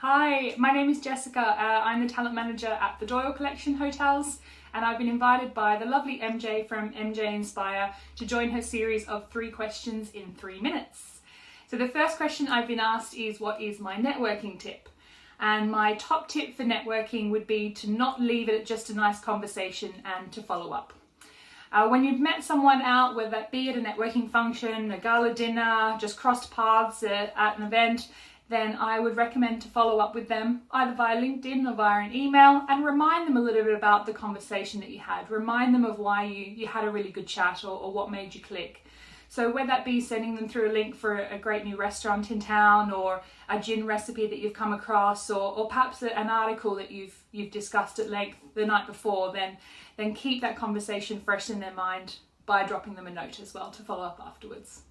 Hi, my name is Jessica. I'm the talent manager at the Doyle collection hotels, and I've been invited by the lovely MJ from MJ Inspire to join her series of 3 questions in 3 minutes. So the first question I've been asked is, what is my networking tip? And my top tip for networking would be to not leave it at just a nice conversation and to follow up. When you've met someone out, whether that be at a networking function, a gala dinner, just crossed paths at an event, then I would recommend to follow up with them either via LinkedIn or via an email and remind them a little bit about the conversation that you had. Remind them of why you had a really good chat or what made you click. So whether that be sending them through a link for a great new restaurant in town, or a gin recipe that you've come across, or perhaps an article that you've discussed at length the night before, then keep that conversation fresh in their mind by dropping them a note as well to follow up afterwards.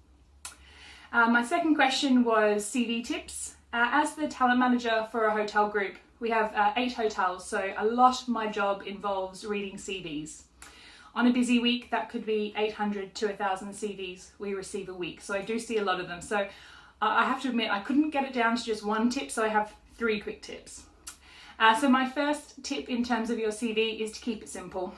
My second question was CV tips. As the talent manager for a hotel group, we have 8 hotels, so a lot of my job involves reading CVs. On a busy week, that could be 800 to 1,000 CVs we receive a week, so I do see a lot of them. So I have to admit, I couldn't get it down to just one tip, so I have 3 quick tips. So my first tip in terms of your CV is to keep it simple.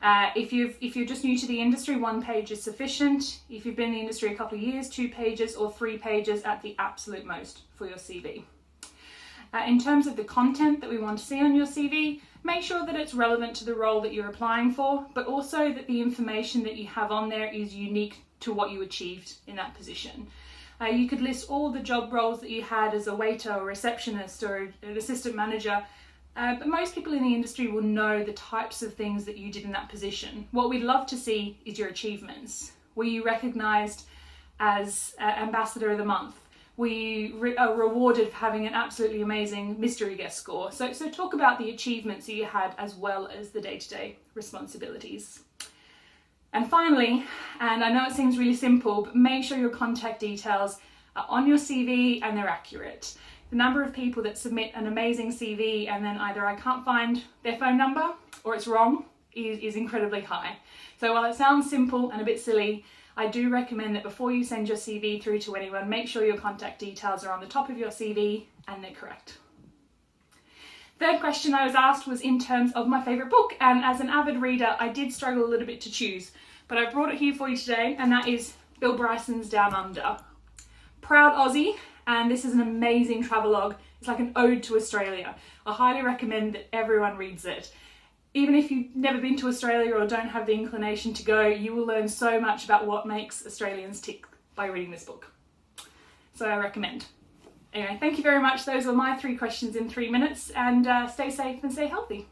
If you're just new to the industry, 1 page is sufficient. If you've been in the industry a couple of years, 2 pages or 3 pages at the absolute most for your CV. In terms of the content that we want to see on your CV, make sure that it's relevant to the role that you're applying for, but also that the information that you have on there is unique to what you achieved in that position. You could list all the job roles that you had as a waiter or receptionist or an assistant manager, but most people in the industry will know the types of things that you did in that position. What we'd love to see is your achievements. Were you recognised as Ambassador of the Month? Were you rewarded for having an absolutely amazing mystery guest score? So talk about the achievements that you had as well as the day-to-day responsibilities. And finally, and I know it seems really simple, but make sure your contact details are on your CV and they're accurate. The number of people that submit an amazing CV and then either I can't find their phone number or it's wrong is incredibly high. So while it sounds simple and a bit silly, I do recommend that before you send your CV through to anyone, make sure your contact details are on the top of your CV and they're correct. Third question I was asked was in terms of my favourite book, and as an avid reader I did struggle a little bit to choose, but I brought it here for you today, and that is Bill Bryson's Down Under. Proud Aussie, and this is an amazing travelogue. It's like an ode to Australia. I highly recommend that everyone reads it. Even if you've never been to Australia or don't have the inclination to go, you will learn so much about what makes Australians tick by reading this book. So I recommend. Anyway, thank you very much. Those were my 3 questions in 3 minutes, and stay safe and stay healthy.